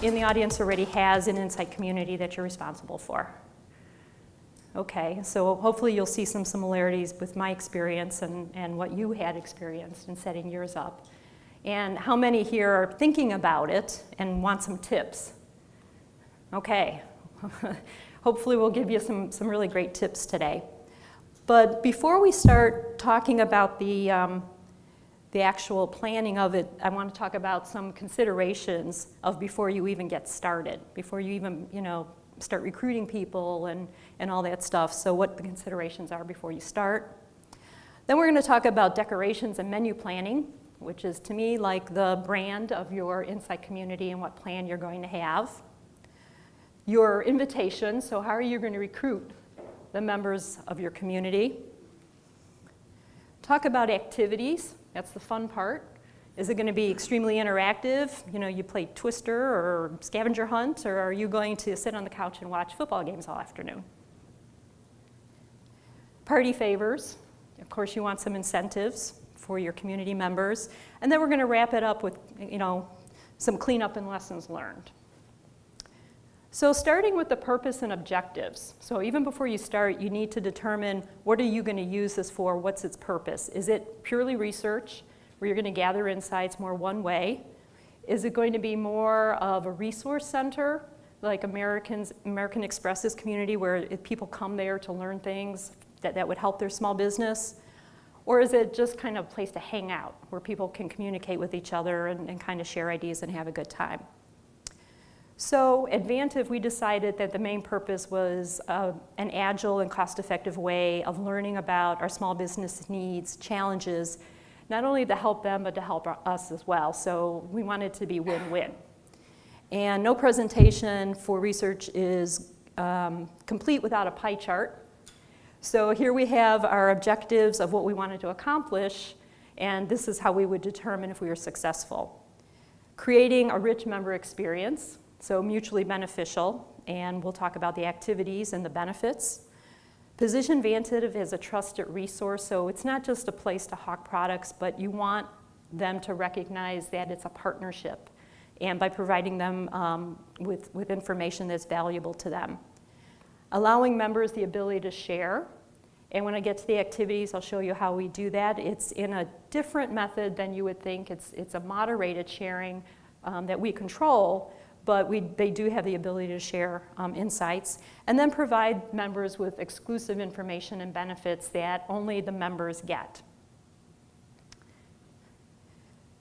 in the audience already has an Insight community that you're responsible for? Okay, so hopefully you'll see some similarities with my experience and what you had experienced in setting yours up. And how many here are thinking about it and want some tips? Okay, hopefully we'll give you some really great tips today. But before we start talking about the actual planning of it, I want to talk about some considerations of before you even get started, before you even, start recruiting people and all that stuff. So what the considerations are before you start. Then we're going to talk about decorations and menu planning, which is to me like the brand of your Insight community and what plan you're going to have. Your invitation, so how are you going to recruit the members of your community? Talk about activities, that's the fun part. Is it going to be extremely interactive? You play Twister or scavenger hunt, or are you going to sit on the couch and watch football games all afternoon? Party favors. Of course, you want some incentives for your community members. And then we're going to wrap it up with, some cleanup and lessons learned. So starting with the purpose and objectives. So even before you start, you need to determine what are you going to use this for, what's its purpose? Is it purely research, where you're going to gather insights more one way? Is it going to be more of a resource center, like American Express's community, where people come there to learn things that would help their small business? Or is it just kind of a place to hang out, where people can communicate with each other and kind of share ideas and have a good time? So at Vantiv, we decided that the main purpose was an agile and cost-effective way of learning about our small business needs, challenges, not only to help them, but to help us as well. So we wanted to be win-win. And no presentation for research is complete without a pie chart. So here we have our objectives of what we wanted to accomplish, and this is how we would determine if we were successful. Creating a rich member experience, so mutually beneficial, and we'll talk about the activities and the benefits. Position Vantiv as a trusted resource, so it's not just a place to hawk products, but you want them to recognize that it's a partnership, and by providing them with information that's valuable to them. Allowing members the ability to share, and when I get to the activities, I'll show you how we do that. It's in a different method than you would think. It's a moderated sharing that we control, but they do have the ability to share insights, and then provide members with exclusive information and benefits that only the members get.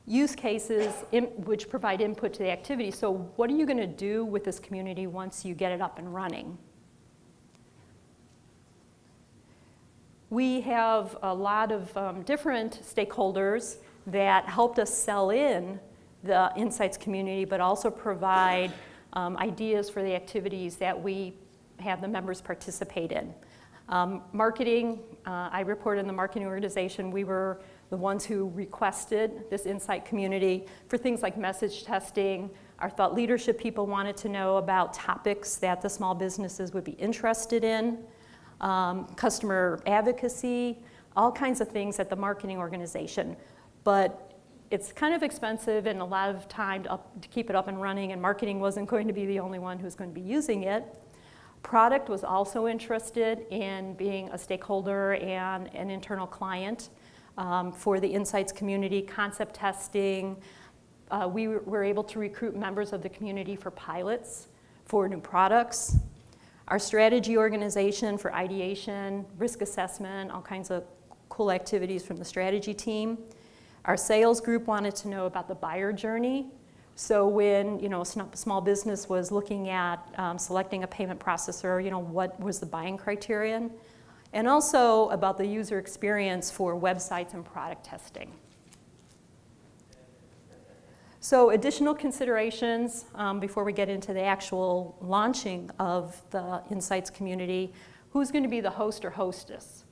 Use cases which provide input to the activity. So what are you going to do with this community once you get it up and running? We have a lot of different stakeholders that helped us sell in the Insights community, but also provide ideas for the activities that we have the members participate in. Marketing, I report in the marketing organization. We were the ones who requested this Insight community for things like message testing. Our thought leadership people wanted to know about topics that the small businesses would be interested in. Customer advocacy, all kinds of things at the marketing organization. But it's kind of expensive and a lot of time to keep it up and running, and marketing wasn't going to be the only one who's going to be using it. Product was also interested in being a stakeholder and an internal client for the Insights community. Concept testing, we were able to recruit members of the community for pilots for new products. Our strategy organization for ideation, risk assessment, all kinds of cool activities from the strategy team. Our sales group wanted to know about the buyer journey. So when a small business was looking at selecting a payment processor, what was the buying criterion? And also about the user experience for websites and product testing. So additional considerations before we get into the actual launching of the Insights community. Who's going to be the host or hostess?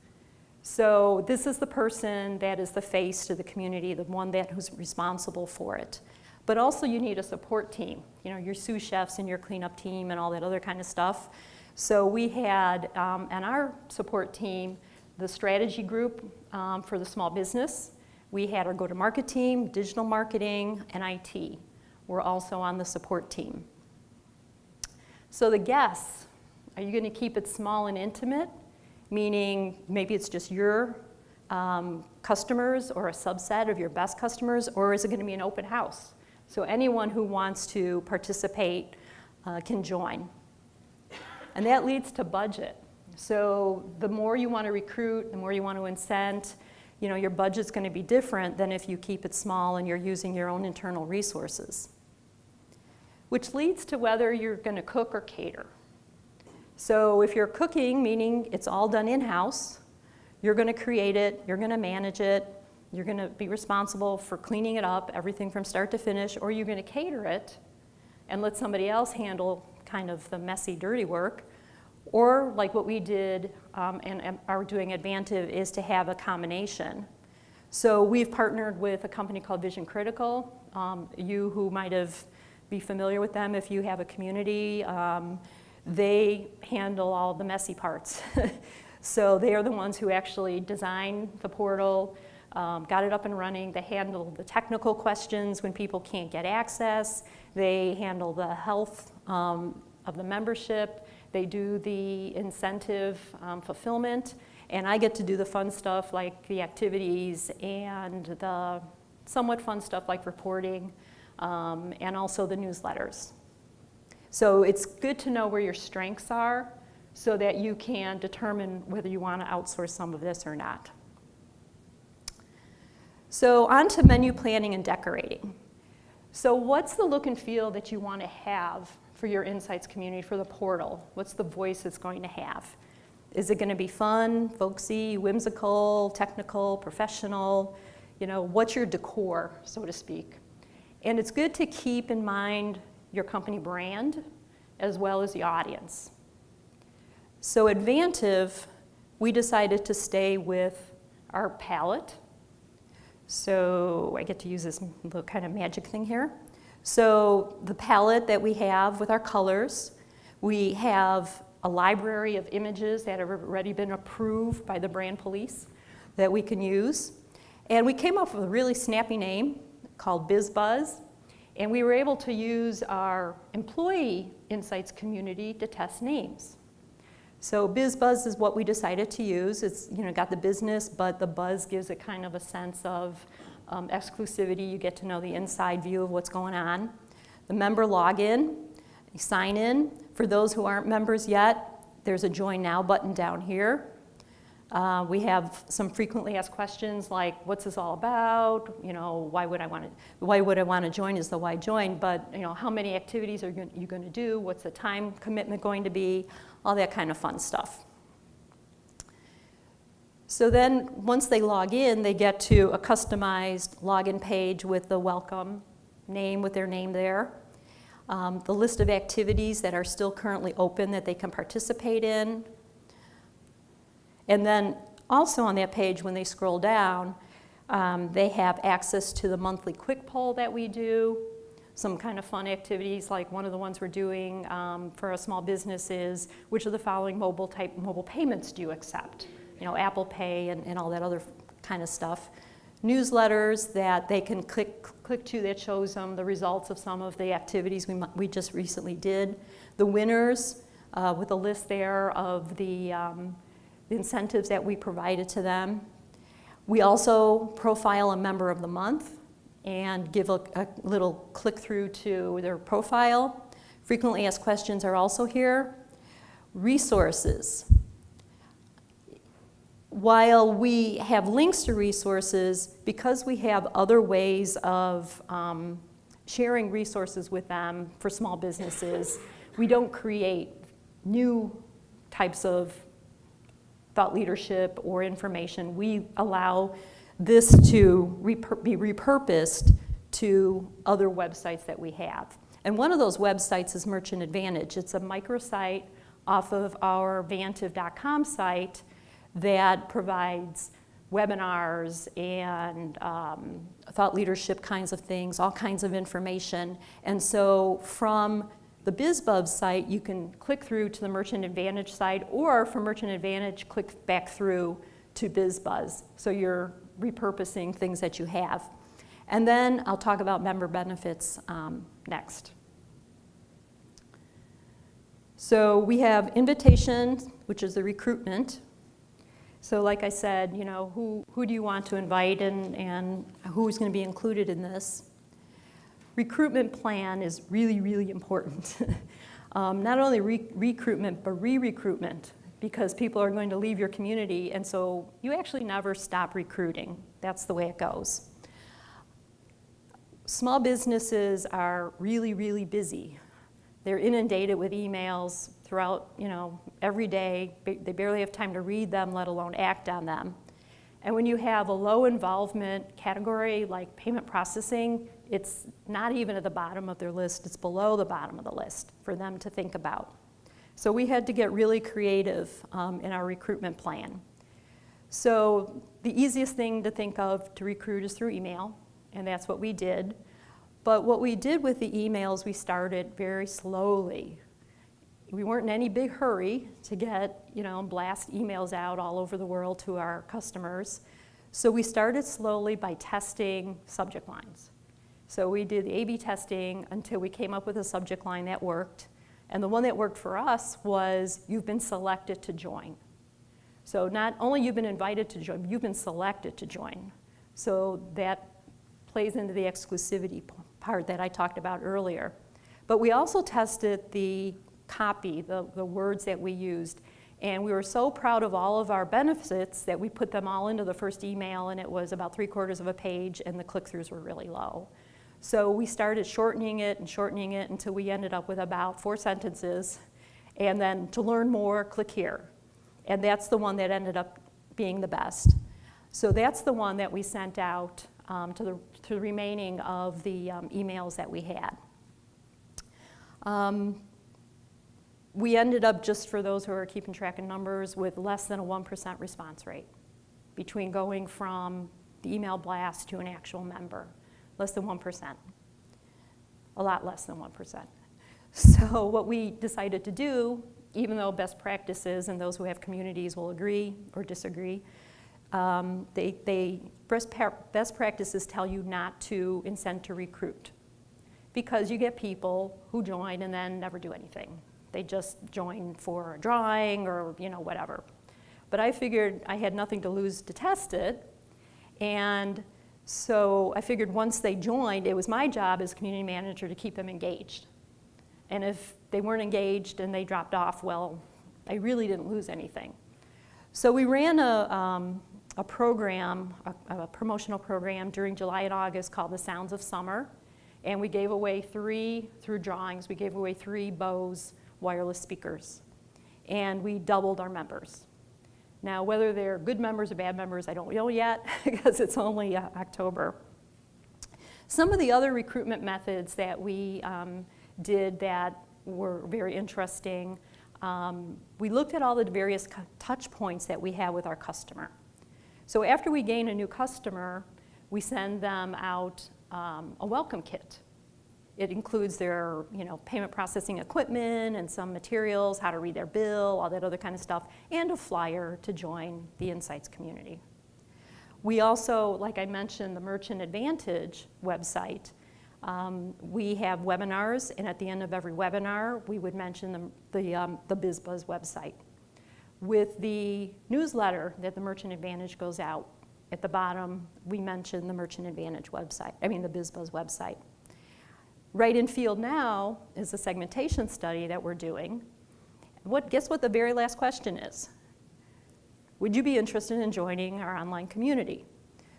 So this is the person that is the face to the community, the one who's responsible for it. But also you need a support team, your sous chefs and your cleanup team and all that other kind of stuff. So we had on our support team the strategy group for the small business. We had our go-to-market team, digital marketing, and IT were also on the support team. So the guests, are you going to keep it small and intimate? Meaning maybe it's just your customers or a subset of your best customers, or is it going to be an open house? So anyone who wants to participate can join. And that leads to budget. So the more you want to recruit, the more you want to incent, your budget's going to be different than if you keep it small and you're using your own internal resources. Which leads to whether you're going to cook or cater. So if you're cooking, meaning it's all done in-house, you're going to create it, you're going to manage it, you're going to be responsible for cleaning it up, everything from start to finish, or you're going to cater it and let somebody else handle kind of the messy, dirty work. Or like what we did and are doing at Vantiv is to have a combination. So we've partnered with a company called Vision Critical. You who might be familiar with them if you have a community, they handle all the messy parts. So they are the ones who actually designed the portal, got it up and running. They handle the technical questions when people can't get access. They handle the health of the membership. They do the incentive fulfillment, and I get to do the fun stuff like the activities and the somewhat fun stuff like reporting and also the newsletters. So it's good to know where your strengths are so that you can determine whether you want to outsource some of this or not. So on to menu planning and decorating. So what's the look and feel that you want to have for your insights community, for the portal? What's the voice it's going to have? Is it going to be fun, folksy, whimsical, technical, professional? What's your decor, so to speak? And it's good to keep in mind your company brand as well as the audience. So at Vantiv, we decided to stay with our palette. So I get to use this little kind of magic thing here. So the palette that we have with our colors, we have a library of images that have already been approved by the brand police that we can use. And we came up with a really snappy name called BizBuzz. And we were able to use our employee insights community to test names. So BizBuzz is what we decided to use. It's got the business, but the buzz gives it kind of a sense of exclusivity. You get to know the inside view of what's going on. The member login, you sign in. For those who aren't members yet, there's a Join Now button down here. We have some frequently asked questions like, what's this all about? Why would I want to join is the why join, but how many activities are you going to do? What's the time commitment going to be? All that kind of fun stuff. So then once they log in, they get to a customized login page with the welcome name with their name there. The list of activities that are still currently open that they can participate in. And then also on that page, when they scroll down, they have access to the monthly quick poll that we do, some kind of fun activities, like one of the ones we're doing for a small business is, which of the following mobile payments do you accept? Apple Pay and all that other kind of stuff. Newsletters that they can click to that shows them the results of some of the activities we just recently did. The winners with a list there of the incentives that we provided to them. We also profile a member of the month and give a little click through to their profile. Frequently asked questions are also here. Resources. While we have links to resources, because we have other ways of sharing resources with them for small businesses, we don't create new types of thought leadership or information. We allow this to be repurposed to other websites that we have. And one of those websites is Merchant Advantage. It's a microsite off of our vantiv.com site that provides webinars and thought leadership kinds of things, all kinds of information. And so from the BizBuzz site, you can click through to the Merchant Advantage site, or from Merchant Advantage, click back through to BizBuzz. So you're repurposing things that you have. And then I'll talk about member benefits next. So we have invitation, which is the recruitment. So like I said, who do you want to invite and who's going to be included in this? Recruitment plan is really, really important. Not only recruitment, but re-recruitment, because people are going to leave your community, and so you actually never stop recruiting. That's the way it goes. Small businesses are really, really busy. They're inundated with emails throughout, every day. They barely have time to read them, let alone act on them. And when you have a low involvement category like payment processing, it's not even at the bottom of their list, it's below the bottom of the list for them to think about. So we had to get really creative in our recruitment plan. So the easiest thing to think of to recruit is through email, and that's what we did. But what we did with the emails, we started very slowly. We weren't in any big hurry to get, blast emails out all over the world to our customers. So we started slowly by testing subject lines. So we did the A/B testing until we came up with a subject line that worked. And the one that worked for us was, you've been selected to join. So not only you've been invited to join, you've been selected to join. So that plays into the exclusivity part that I talked about earlier. But we also tested the copy, the words that we used. And we were so proud of all of our benefits that we put them all into the first email, and it was about 3/4 of a page, and the click-throughs were really low. So we started shortening it until we ended up with about 4 sentences. And then to learn more, click here. And that's the one that ended up being the best. So that's the one that we sent out to the remaining of the emails that we had. We ended up, just for those who are keeping track of numbers, with less than a 1% response rate between going from the email blast to an actual member. Less than 1%. A lot less than 1%. So what we decided to do, even though best practices and those who have communities will agree or disagree, best practices tell you not to incent to recruit, because you get people who join and then never do anything. They just join for a drawing or whatever. But I figured I had nothing to lose to test it, and so I figured once they joined, it was my job as community manager to keep them engaged. And if they weren't engaged and they dropped off, well, I really didn't lose anything. So we ran a program, a promotional program during July and August called the Sounds of Summer. And we gave away through drawings, we gave away 3 Bose wireless speakers. And we doubled our members. Now, whether they're good members or bad members, I don't know yet, because it's only October. Some of the other recruitment methods that we did that were very interesting, we looked at all the various touch points that we have with our customer. So after we gain a new customer, we send them out a welcome kit. It includes their payment processing equipment and some materials, how to read their bill, all that other kind of stuff, and a flyer to join the Insights community. We also, like I mentioned, the Merchant Advantage website. We have webinars, and at the end of every webinar, we would mention the BizBuzz website. With the newsletter that the Merchant Advantage goes out, at the bottom, we mention the Merchant Advantage website, the BizBuzz website. Right in field now is a segmentation study that we're doing. Guess what the very last question is? Would you be interested in joining our online community?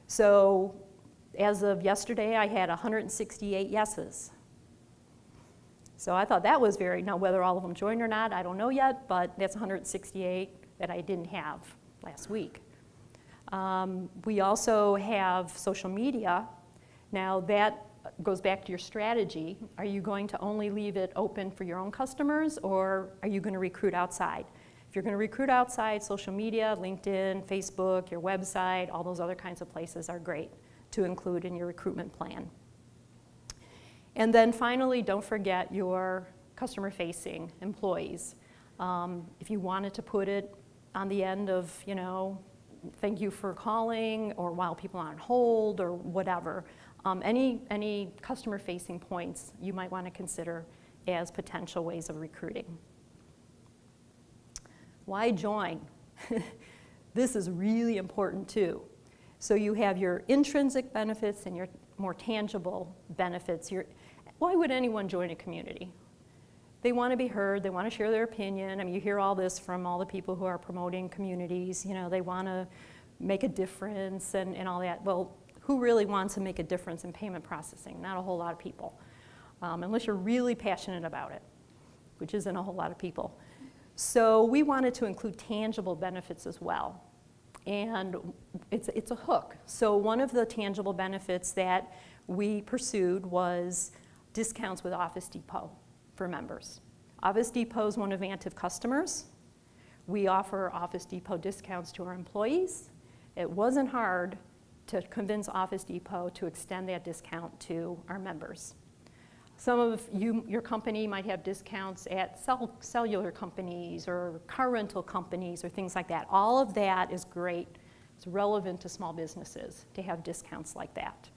So as of yesterday, I had 168 yeses. So I thought that was now whether all of them joined or not, I don't know yet, but that's 168 that I didn't have last week. We also have social media. Now that goes back to your strategy. Are you going to only leave it open for your own customers, or are you going to recruit outside? If you're going to recruit outside, social media, LinkedIn, Facebook, your website, all those other kinds of places are great to include in your recruitment plan. And then finally, don't forget your customer-facing employees. If you wanted to put it on the end of, thank you for calling, or while people are on hold, or whatever, any customer-facing points you might want to consider as potential ways of recruiting. Why join? This is really important too. So you have your intrinsic benefits and your more tangible benefits. Why would anyone join a community? They want to be heard, they want to share their opinion. I mean, you hear all this from all the people who are promoting communities, they want to make a difference and all that. Well, who really wants to make a difference in payment processing? Not a whole lot of people, unless you're really passionate about it, which isn't a whole lot of people. So we wanted to include tangible benefits as well. And it's a hook. So one of the tangible benefits that we pursued was discounts with Office Depot for members. Office Depot is one of Vantiv customers. We offer Office Depot discounts to our employees. It wasn't hard to convince Office Depot to extend that discount to our members. Some of your company might have discounts at cellular companies or car rental companies or things like that. All of that is great. It's relevant to small businesses to have discounts like that.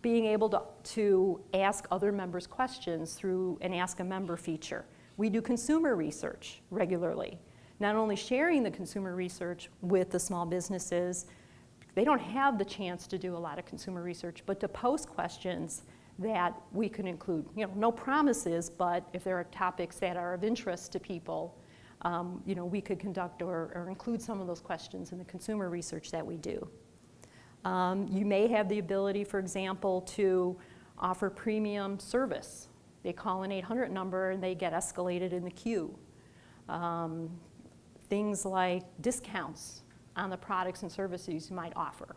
Being able to ask other members questions through an Ask a Member feature. We do consumer research regularly. Not only sharing the consumer research with the small businesses, they don't have the chance to do a lot of consumer research, but to post questions that we can include. No promises, but if there are topics that are of interest to people, we could conduct or include some of those questions in the consumer research that we do. You may have the ability, for example, to offer premium service. They call an 800 number and they get escalated in the queue. Things like discounts on the products and services you might offer.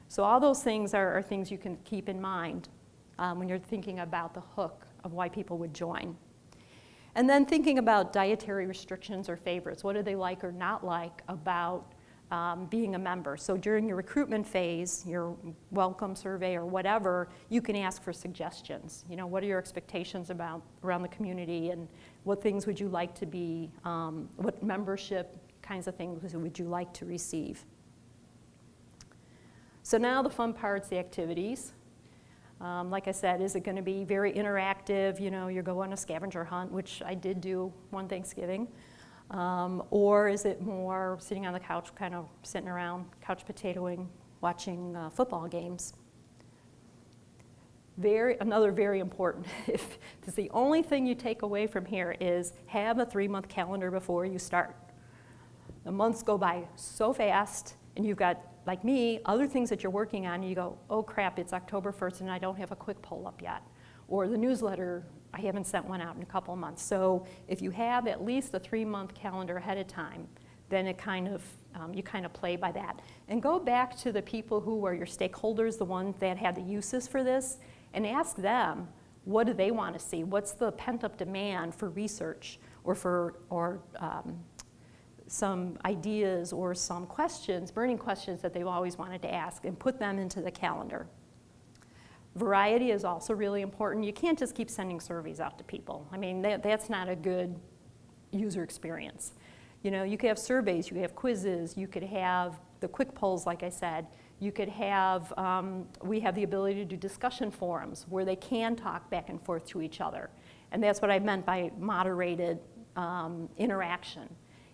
So all those things are things you can keep in mind when you're thinking about the hook of why people would join. And then thinking about dietary restrictions or favorites. What do they like or not like about being a member? So during your recruitment phase, your welcome survey or whatever, you can ask for suggestions. What are your expectations around the community, and what things would you like to be, what membership kinds of things would you like to receive? So now the fun parts, the activities. Like I said, is it going to be very interactive? You go on a scavenger hunt, which I did do one Thanksgiving. Or is it more sitting on the couch, kind of sitting around, couch potatoing, watching football games? Another very important, if this is the only thing you take away from here, is have a 3-month calendar before you start. The months go by so fast, and you've got, like me, other things that you're working on, and you go, oh crap, it's October 1st and I don't have a quick poll up yet. Or the newsletter, I haven't sent one out in a couple of months. So if you have at least a 3-month calendar ahead of time, then it you kind of play by that. And go back to the people who are your stakeholders, the ones that had the uses for this, and ask them, what do they want to see? What's the pent-up demand for research or some ideas or some questions, burning questions that they've always wanted to ask, and put them into the calendar. Variety is also really important. You can't just keep sending surveys out to people. I mean, that's not a good user experience. You could have surveys, you could have quizzes, you could have the quick polls, like I said. You could have, we have the ability to do discussion forums where they can talk back and forth to each other. And that's what I meant by moderated interaction.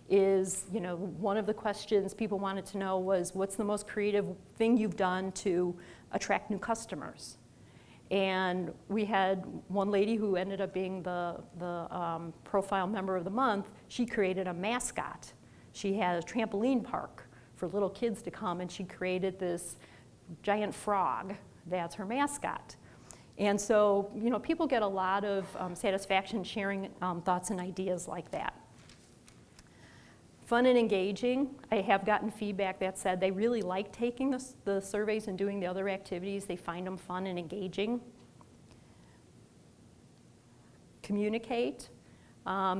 Is, one of the questions people wanted to know was, what's the most creative thing you've done to attract new customers? And we had one lady who ended up being the profile member of the month. She created a mascot. She had a trampoline park for little kids to come, and she created this giant frog that's her mascot. And so, people get a lot of satisfaction sharing thoughts and ideas like that. Fun and engaging. I have gotten feedback that said they really like taking the surveys and doing the other activities. They find them fun and engaging. Communicate.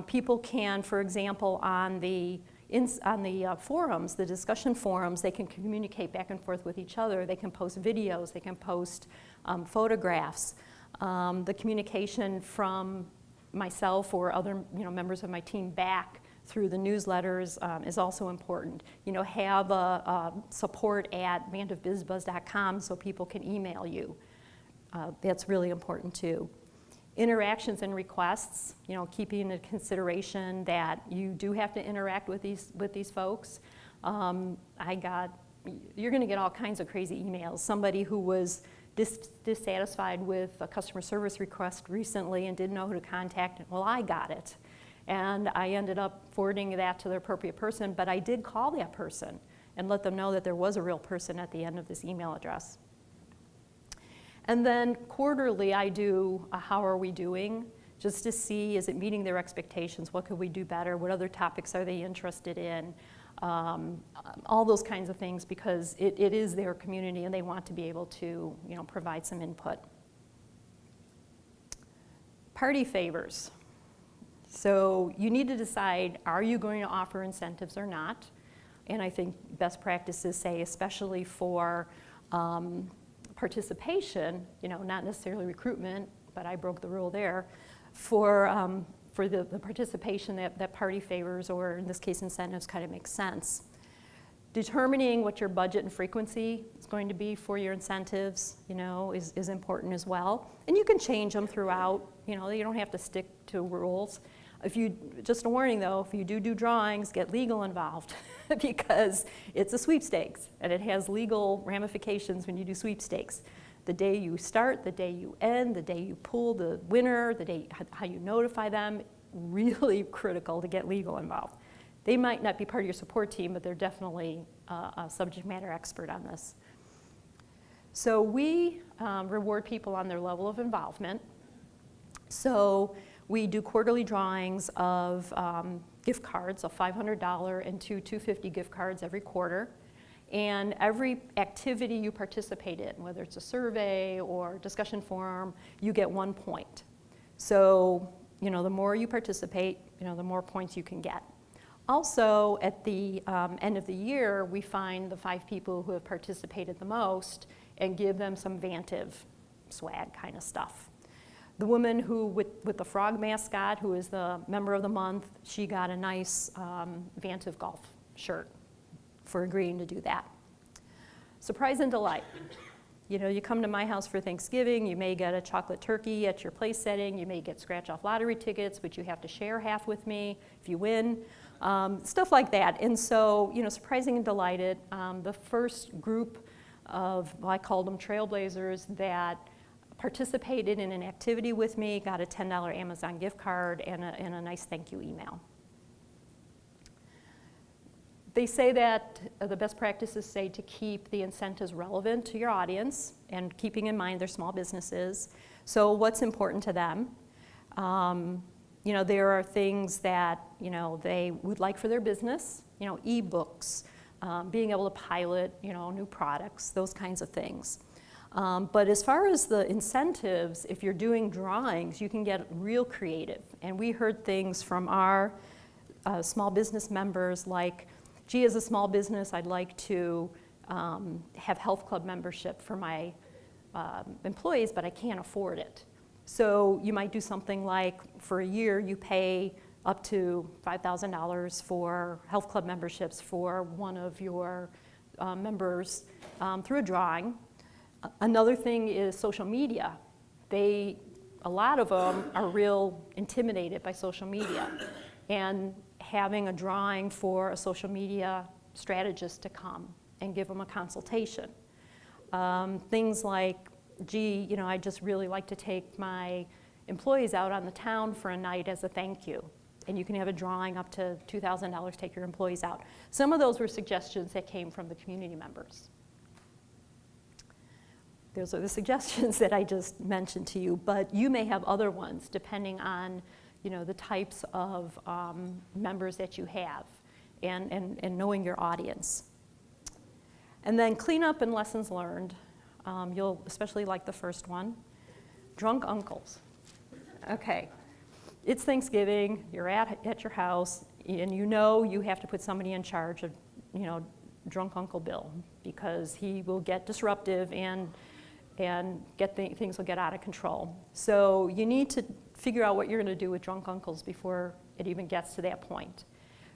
People can, for example, on the forums, the discussion forums, they can communicate back and forth with each other. They can post videos. They can post photographs. The communication from myself or other members of my team back through the newsletters is also important. Have a support at vantivbizbuzz.com so people can email you. That's really important too. Interactions and requests, keeping in consideration that you do have to interact with these folks. You're going to get all kinds of crazy emails. Somebody who was dissatisfied with a customer service request recently and didn't know who to contact, well, I got it. And I ended up forwarding that to the appropriate person, but I did call that person and let them know that there was a real person at the end of this email address. And then quarterly, I do a how are we doing, just to see, is it meeting their expectations? What could we do better? What other topics are they interested in? All those kinds of things, because it is their community and they want to be able to provide some input. Party favors. So you need to decide, are you going to offer incentives or not? And I think best practices say, especially for participation, not necessarily recruitment, but I broke the rule there, for the participation that party favors, or in this case incentives, kind of makes sense. Determining what your budget and frequency is going to be for your incentives, is important as well. And you can change them throughout, you don't have to stick to rules. Just a warning though, if you do drawings, get legal involved because it's a sweepstakes and it has legal ramifications when you do sweepstakes. The day you start, the day you end, the day you pull the winner, the day how you notify them, really critical to get legal involved. They might not be part of your support team, but they're definitely a subject matter expert on this. So we reward people on their level of involvement. So we do quarterly drawings of gift cards, a $500 and two $250 gift cards every quarter. And every activity you participate in, whether it's a survey or discussion forum, you get 1 point. So, the more you participate, the more points you can get. Also, at the end of the year, we find the 5 people who have participated the most and give them some Vantiv swag kind of stuff. The woman who, with the frog mascot, who is the member of the month, she got a nice Vantiv golf shirt for agreeing to do that. Surprise and delight. You come to my house for Thanksgiving, you may get a chocolate turkey at your place setting, you may get scratch-off lottery tickets, which you have to share half with me if you win, stuff like that. And so, surprising and delighted. The first group of, I called them trailblazers, that participated in an activity with me got a $10 Amazon gift card and a nice thank you email. They say that the best practices say to keep the incentives relevant to your audience and keeping in mind their small businesses. So what's important to them? There are things that they would like for their business, ebooks, being able to pilot new products, those kinds of things. But as far as the incentives, if you're doing drawings, you can get real creative. And we heard things from our small business members like, gee, as a small business, I'd like to have health club membership for my employees, but I can't afford it. So you might do something like, for a year, you pay up to $5,000 for health club memberships for one of your members through a drawing. Another thing is social media. A lot of them are real intimidated by social media. And having a drawing for a social media strategist to come and give them a consultation. Things like, gee, I'd just really like to take my employees out on the town for a night as a thank you. And you can have a drawing up to $2,000, take your employees out. Some of those were suggestions that came from the community members. Those are the suggestions that I just mentioned to you, but you may have other ones depending on the types of members that you have and knowing your audience. And then cleanup and lessons learned. You'll especially like the first one. Drunk uncles. Okay, it's Thanksgiving, you're at your house, and you have to put somebody in charge of, drunk Uncle Bill, because he will get disruptive and things will get out of control. So you need to figure out what you're going to do with drunk uncles before it even gets to that point.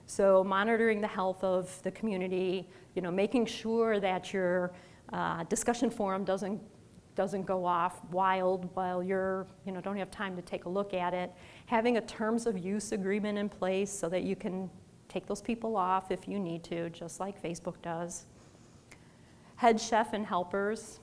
So monitoring the health of the community, making sure that your discussion forum doesn't doesn't go off wild while you're, don't have time to take a look at it. Having a terms of use agreement in place so that you can take those people off if you need to, just like Facebook does. Head chef and helpers.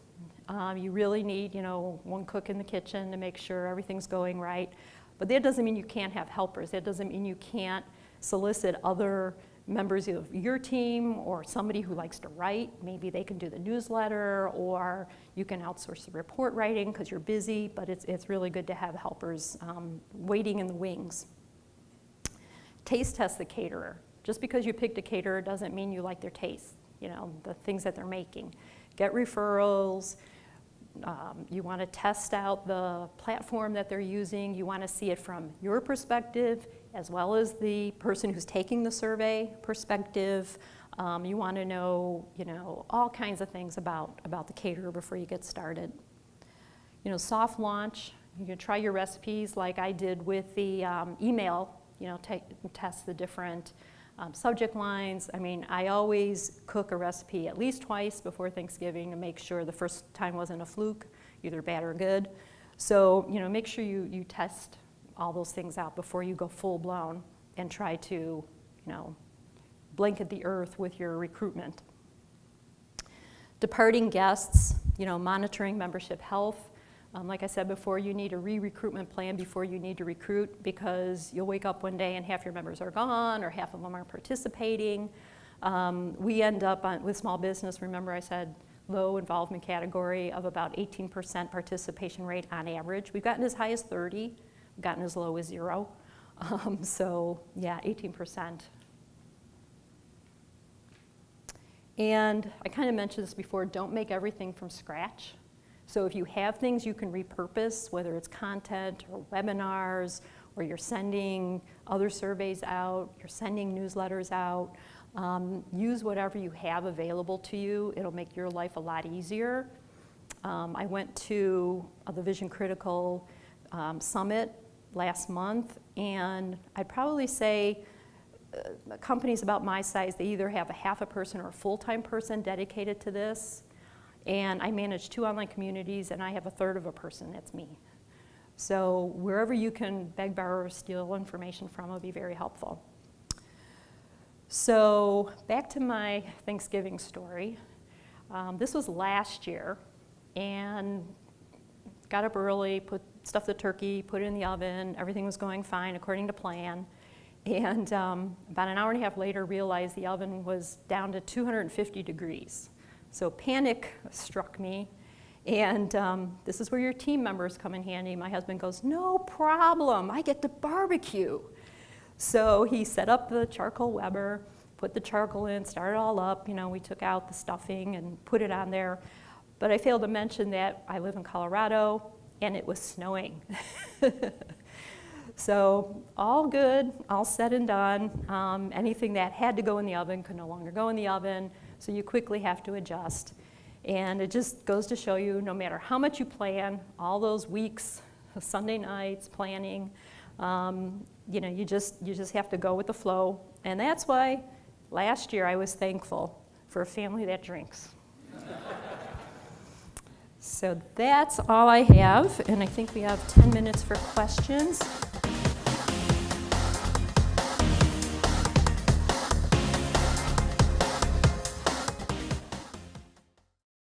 You really need, one cook in the kitchen to make sure everything's going right. But that doesn't mean you can't have helpers. That doesn't mean you can't solicit other members of your team or somebody who likes to write. Maybe they can do the newsletter, or you can outsource the report writing because you're busy, but it's really good to have helpers waiting in the wings. Taste test the caterer. Just because you picked a caterer doesn't mean you like their taste, the things that they're making. Get referrals. You want to test out the platform that they're using. You want to see it from your perspective as well as the person who's taking the survey perspective. You want to know, all kinds of things about the caterer before you get started. Soft launch. You can try your recipes like I did with the email. Test the different subject lines. I always cook a recipe at least twice before Thanksgiving to make sure the first time wasn't a fluke, either bad or good. So, make sure you test all those things out before you go full blown and try to, blanket the earth with your recruitment. Departing guests, monitoring membership health. Like I said before, you need a re-recruitment plan before you need to recruit, because you'll wake up one day and half your members are gone or half of them aren't participating. We end up with small business, remember I said low involvement category of about 18% participation rate on average. We've gotten as high as 30, we've gotten as low as 0. So yeah, 18%. And I kind of mentioned this before, don't make everything from scratch. So if you have things you can repurpose, whether it's content or webinars, or you're sending other surveys out, you're sending newsletters out, use whatever you have available to you. It'll make your life a lot easier. I went to the Vision Critical Summit last month, and I'd probably say companies about my size, they either have a half a person or a full-time person dedicated to this. And I manage 2 online communities, and I have a third of a person, that's me. So wherever you can beg, borrow, or steal information from will be very helpful. So back to my Thanksgiving story. This was last year, and got up early, stuffed the turkey, put it in the oven, everything was going fine according to plan. And about an hour and a half later, realized the oven was down to 250 degrees. So panic struck me, and this is where your team members come in handy. My husband goes, "No problem, I get to barbecue." So he set up the charcoal Weber, put the charcoal in, started it all up. We took out the stuffing and put it on there. But I failed to mention that I live in Colorado, and it was snowing. So all good, all said and done. Anything that had to go in the oven could no longer go in the oven. So you quickly have to adjust. And it just goes to show you, no matter how much you plan, all those weeks, Sunday nights, planning, you just have to go with the flow. And that's why last year I was thankful for a family that drinks. So that's all I have, and I think we have 10 minutes for questions.